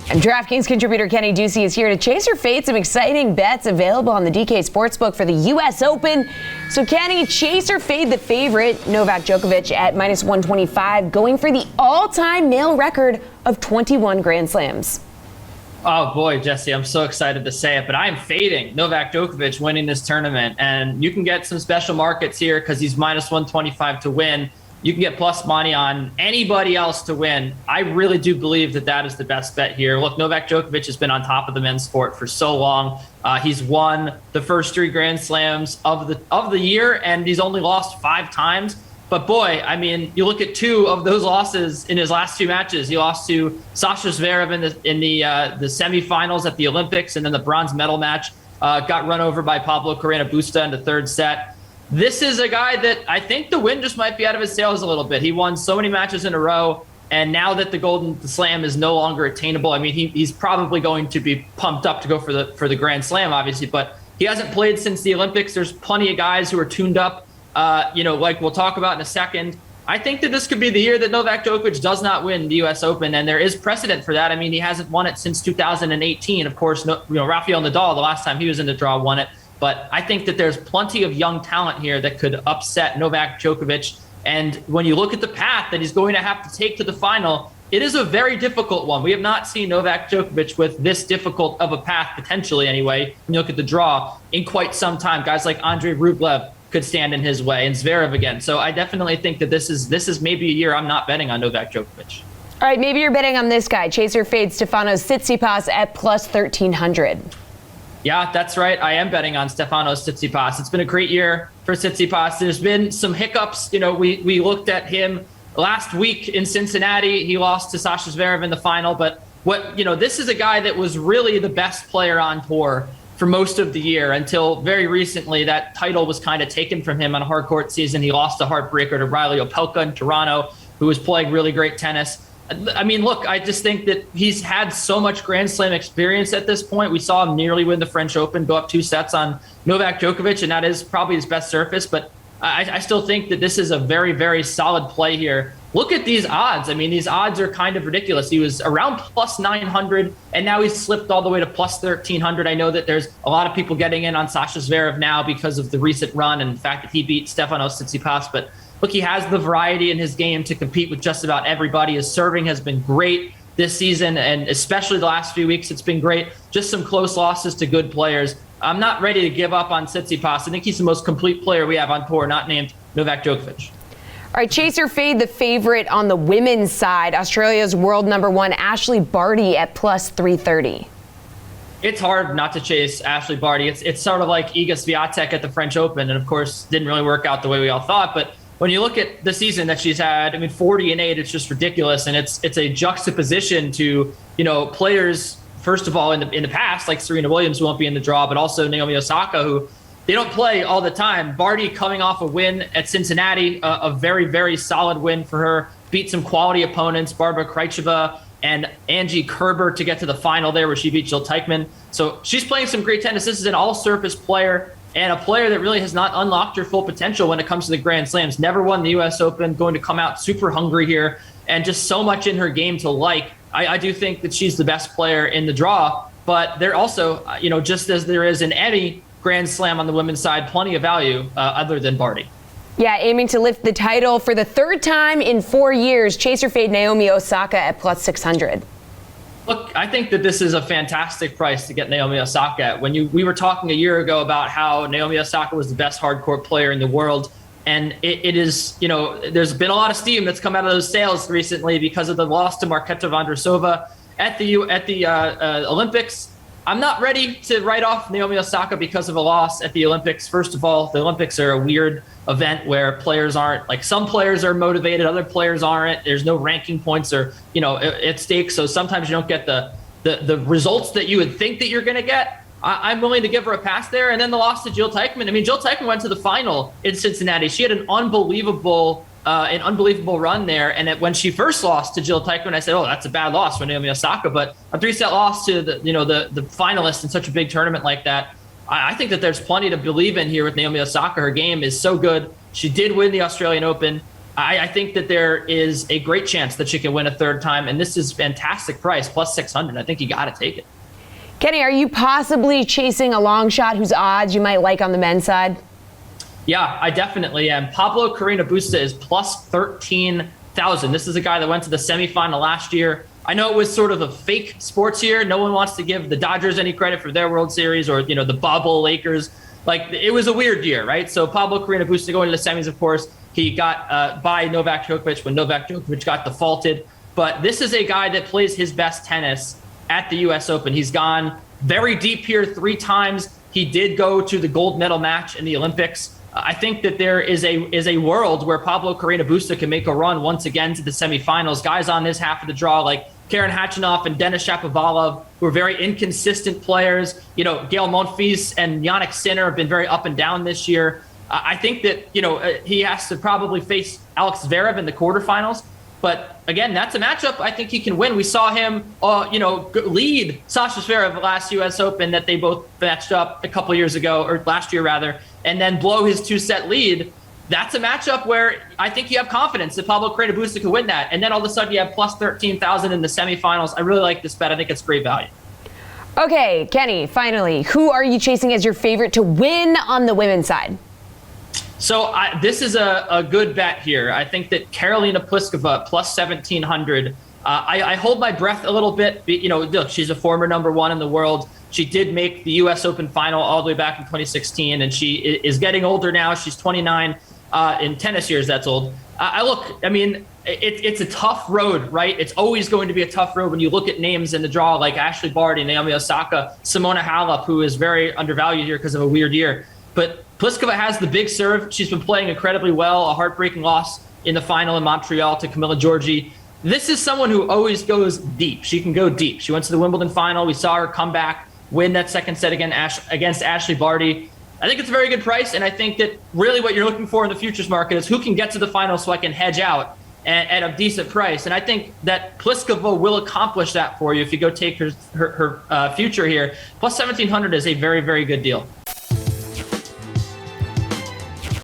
And DraftKings contributor Kenny Ducey is here to chase your fate. Some exciting bets available on the DK Sportsbook for the U.S. Open. So Kenny, chase or fade the favorite, Novak Djokovic at minus 125, going for the all-time male record of 21 Grand Slams. Oh boy, Jesse, I'm so excited to say it, but I'm fading Novak Djokovic winning this tournament. And you can get some special markets here because he's minus 125 to win. You can get plus money on anybody else to win. I really do believe that that is the best bet here. Look, Novak Djokovic has been on top of the men's sport for so long. He's won the first 3 Grand Slams of the year, and he's only lost 5 times. But boy, I mean, you look at 2 of those losses in his last 2 matches. He lost to Sasha Zverev in the semifinals at the Olympics, and then the bronze medal match got run over by Pablo Cuevas in the 3rd set. This is a guy that I think the wind just might be out of his sails a little bit. He won so many matches in a row, and now that the Golden Slam is no longer attainable, I mean, he's probably going to be pumped up to go for the Grand Slam, obviously, but he hasn't played since the Olympics. There's plenty of guys who are tuned up, like we'll talk about in a second. I think that this could be the year that Novak Djokovic does not win the U.S. Open, and there is precedent for that. I mean, he hasn't won it since 2018. Of course, Rafael Nadal, the last time he was in the draw, won it. But I think that there's plenty of young talent here that could upset Novak Djokovic. And when you look at the path that he's going to have to take to the final, it is a very difficult one. We have not seen Novak Djokovic with this difficult of a path, potentially anyway, when you look at the draw, in quite some time. Guys like Andrei Rublev could stand in his way, and Zverev again. So I definitely think that this is maybe a year I'm not betting on Novak Djokovic. All right, maybe you're betting on this guy, chaser fade Stefanos Tsitsipas at plus 1,300. Yeah, that's right. I am betting on Stefanos Tsitsipas. It's been a great year for Tsitsipas. There's been some hiccups. We looked at him last week in Cincinnati. He lost to Sasha Zverev in the final. But this is a guy that was really the best player on tour for most of the year until very recently. That title was kind of taken from him on a hard court season. He lost a heartbreaker to Riley Opelka in Toronto, who was playing really great tennis. I mean, look, I just think that he's had so much Grand Slam experience at this point. We saw him nearly win the French Open, go up 2 sets on Novak Djokovic, and that is probably his best surface. But I still think that this is a very, very solid play here. Look at these odds. I mean, these odds are kind of ridiculous. He was around plus 900, and now he's slipped all the way to plus 1,300. I know that there's a lot of people getting in on Sasha Zverev now because of the recent run and the fact that he beat Stefanos Tsitsipas, but look, he has the variety in his game to compete with just about everybody. His serving has been great this season, and especially the last few weeks, it's been great. Just some close losses to good players. I'm not ready to give up on Tsitsipas. I think he's the most complete player we have on tour, not named Novak Djokovic. All right, chaser fade the favorite on the women's side, Australia's world number 1, Ashley Barty at plus 330. It's hard not to chase Ashley Barty. It's sort of like Iga Swiatek at the French Open, and of course, didn't really work out the way we all thought, but when you look at the season that she's had, I mean, 40-8, it's just ridiculous. And it's a juxtaposition to, players, first of all, in the past, like Serena Williams, who won't be in the draw, but also Naomi Osaka, who they don't play all the time. Barty coming off a win at Cincinnati, a very, very solid win for her, beat some quality opponents, Barbara Krejcikova and Angie Kerber to get to the final there where she beat Jill Teichmann. So she's playing some great tennis. This is an all-surface player, and a player that really has not unlocked her full potential when it comes to the Grand Slams. Never won the U.S. Open, going to come out super hungry here, and just so much in her game to like. I do think that she's the best player in the draw, but there also, just as there is in any Grand Slam on the women's side, plenty of value other than Barty. Yeah, aiming to lift the title for the 3rd time in 4 years, chaser fade Naomi Osaka at plus 600. Look, I think that this is a fantastic price to get Naomi Osaka at. We were talking a year ago about how Naomi Osaka was the best hardcourt player in the world, and it is, there's been a lot of steam that's come out of those sales recently because of the loss to Marketa Vondrousova at the Olympics. I'm not ready to write off Naomi Osaka because of a loss at the Olympics. First of all, the Olympics are a weird event where players aren't, like, some players are motivated, other players aren't. There's no ranking points or, at stake. So sometimes you don't get the results that you would think that you're going to get. I'm willing to give her a pass there. And then the loss to Jill Teichmann. I mean, Jill Teichmann went to the final in Cincinnati. She had an unbelievable run there. And when she first lost to Jill Teichmann, I said, oh, that's a bad loss for Naomi Osaka. But a 3-set loss to the finalist in such a big tournament like that, I think that there's plenty to believe in here with Naomi Osaka. Her game is so good. She did win the Australian Open. I think that there is a great chance that she can win a third time, and this is fantastic price, plus 600. I think you got to take it. Kenny, are you possibly chasing a long shot whose odds you might like on the men's side? Yeah, I definitely am. Pablo Carreño Busta is plus 13,000. This is a guy that went to the semifinal last year. I know it was sort of a fake sports year. No one wants to give the Dodgers any credit for their World Series or, the bubble Lakers. Like, it was a weird year, right? So Pablo Carreño Busta going to the semis, of course. He got by Novak Djokovic when Novak Djokovic got defaulted. But this is a guy that plays his best tennis at the U.S. Open. He's gone very deep here 3 times. He did go to the gold medal match in the Olympics. I think that there is a world where Pablo Carreño Busta can make a run once again to the semifinals. Guys on this half of the draw like Karen Khachanov and Denis Shapovalov, who are very inconsistent players. Gael Monfils and Yannick Sinner have been very up and down this year. I think that, he has to probably face Alex Zverev in the quarterfinals. But again, that's a matchup I think he can win. We saw him, lead Sasha Zverev last U.S. Open that they both matched up a couple years ago, or last year rather, and then blow his 2-set lead. That's a matchup where I think you have confidence that Pablo Carreño Busta can win that. And then all of a sudden you have plus 13,000 in the semifinals. I really like this bet. I think it's great value. Okay, Kenny, finally, who are you chasing as your favorite to win on the women's side? So this is a good bet here. I think that Karolina Pliskova plus 1,700. I hold my breath a little bit. Look, she's a former number 1 in the world. She did make the U.S. Open final all the way back in 2016, and she is getting older now. She's 29. In tennis years, that's old. It's a tough road, right? It's always going to be a tough road when you look at names in the draw like Ashley Barty, Naomi Osaka, Simona Halep, who is very undervalued here because of a weird year. But Pliskova has the big serve. She's been playing incredibly well. A heartbreaking loss in the final in Montreal to Camila Giorgi. This is someone who always goes deep. She can go deep. She went to the Wimbledon final. We saw her come back, win that second set against Ashley Barty. I think it's a very good price, and I think that really what you're looking for in the futures market is who can get to the final so I can hedge out at a decent price. And I think that Pliskova will accomplish that for you if you go take her future here. Plus 1,700 is a very, very good deal.